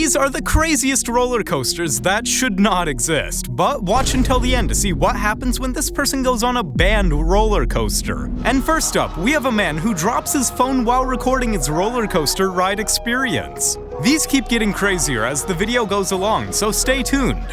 These are the craziest roller coasters that should not exist, but watch until the end to see what happens when this person goes on a banned roller coaster. And first up, we have a man who drops his phone while recording his roller coaster ride experience. These keep getting crazier as the video goes along, so stay tuned.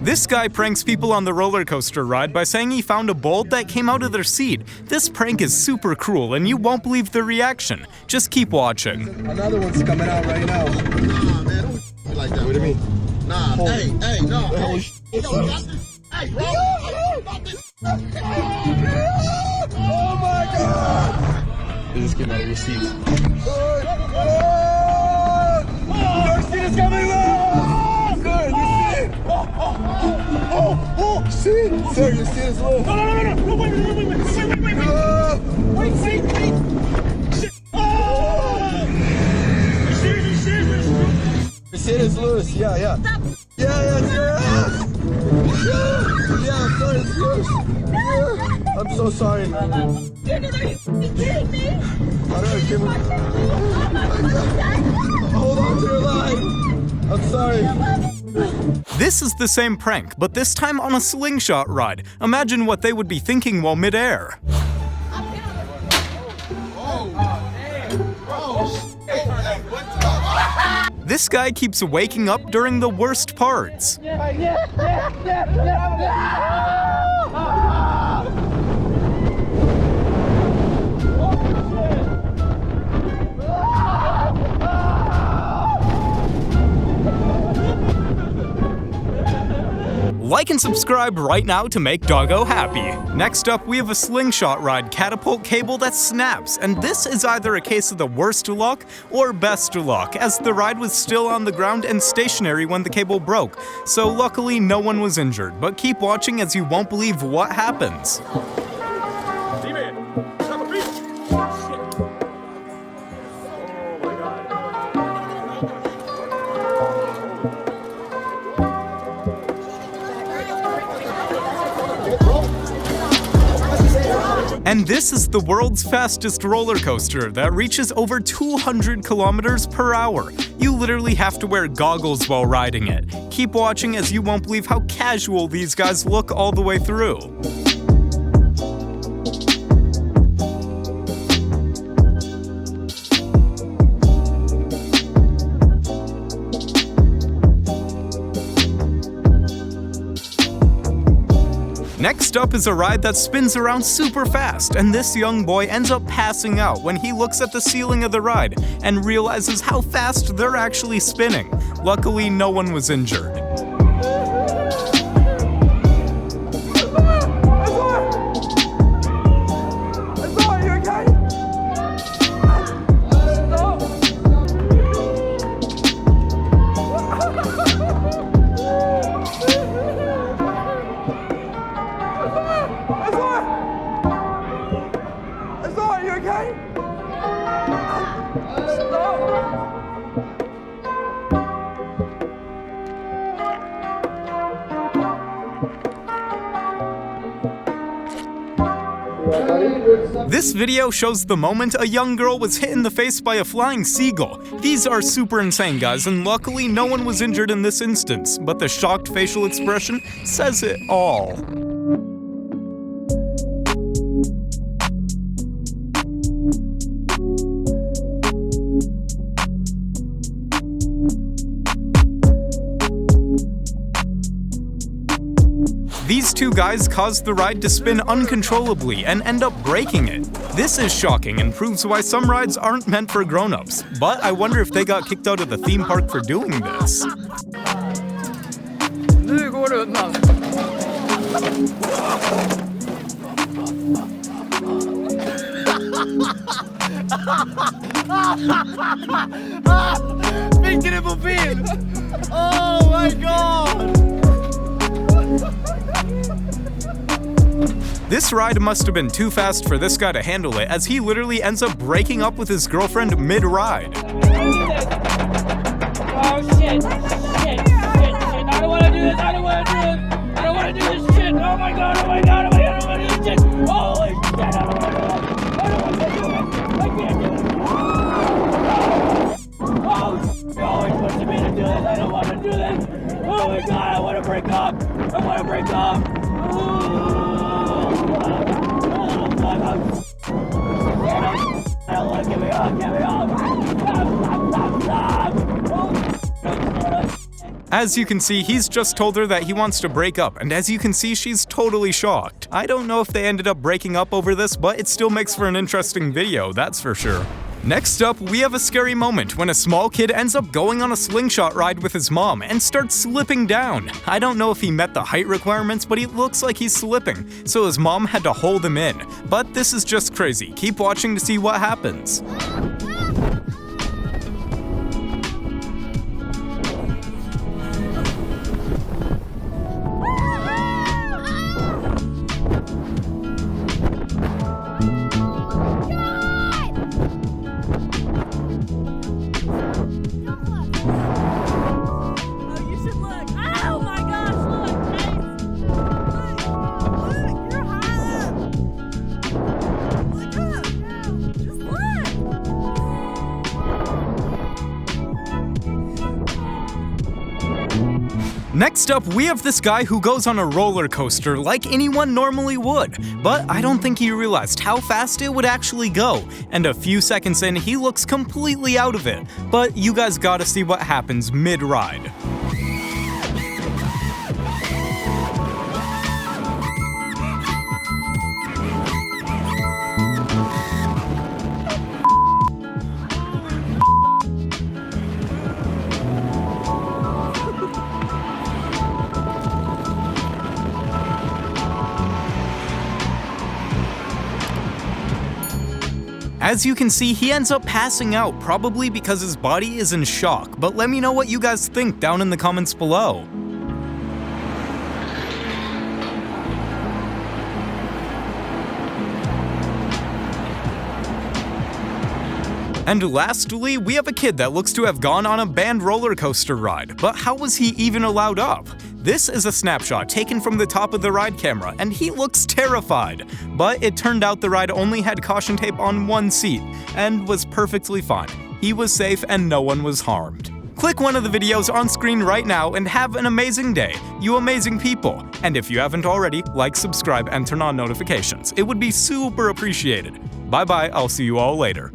This guy pranks people on the roller coaster ride by saying he found a bolt that came out of their seat. This prank is super cruel and you won't believe the reaction. Just keep watching. Another one's coming out right now. Nah, man, don't like that. What do you mean? Nah, hey, no. Hey, yo, got this. Hey, bro. Oh my God! This is getting out of your seats. Your seat is coming out! Sir, you see it? See? Sir, your seat is low. No, wait. Wait. Shit. Your seat is loose, yeah. Yeah, sorry, it's loose. Yeah. I'm so sorry. Are you kidding me? Hold on to your line. I'm sorry. This is the same prank, but this time on a slingshot ride. Imagine what they would be thinking while midair. This guy keeps waking up during the worst parts. Like and subscribe right now to make Doggo happy. Next up, we have a slingshot ride catapult cable that snaps, and this is either a case of the worst luck or best luck, as the ride was still on the ground and stationary when the cable broke, so luckily no one was injured, but keep watching as you won't believe what happens. And this is the world's fastest roller coaster that reaches over 200 kilometers per hour. You literally have to wear goggles while riding it. Keep watching as you won't believe how casual these guys look all the way through. Next up is a ride that spins around super fast, and this young boy ends up passing out when he looks at the ceiling of the ride and realizes how fast they're actually spinning. Luckily, no one was injured. This video shows the moment a young girl was hit in the face by a flying seagull. These are super insane, guys, and luckily no one was injured in this instance, but the shocked facial expression says it all. These two guys caused the ride to spin uncontrollably and end up breaking it. This is shocking and proves why some rides aren't meant for grown-ups, but I wonder if they got kicked out of the theme park for doing this. Nu går det undan. Fick det på film! Oh my god! This ride must have been too fast for this guy to handle it, as he literally ends up breaking up with his girlfriend mid-ride. I don't wanna do this. I don't wanna do this. I don't wanna do this shit. Oh my god, oh my god, oh my god, I don't wanna do this shit. Holy shit, I don't wanna do it. I don't wanna do it. I can't do it. Oh, he's pushing me to do this. I don't wanna do this. Oh my god, I wanna break up. I wanna break up. Get me off, get me off. Stop. As you can see, he's just told her that he wants to break up, and as you can see, she's totally shocked. I don't know if they ended up breaking up over this, but it still makes for an interesting video, that's for sure. Next up, we have a scary moment when a small kid ends up going on a slingshot ride with his mom and starts slipping down. I don't know if he met the height requirements, but he looks like he's slipping, so his mom had to hold him in. But this is just crazy. Keep watching to see what happens. Next up, we have this guy who goes on a roller coaster like anyone normally would, but I don't think he realized how fast it would actually go, and a few seconds in, he looks completely out of it. But you guys gotta see what happens mid-ride. As you can see, he ends up passing out, probably because his body is in shock, but let me know what you guys think down in the comments below. And lastly, we have a kid that looks to have gone on a banned roller coaster ride, but how was he even allowed up? This is a snapshot taken from the top of the ride camera, and he looks terrified. But it turned out the ride only had caution tape on one seat, and was perfectly fine. He was safe and no one was harmed. Click one of the videos on screen right now and have an amazing day, you amazing people. And if you haven't already, like, subscribe, and turn on notifications. It would be super appreciated. Bye bye, I'll see you all later.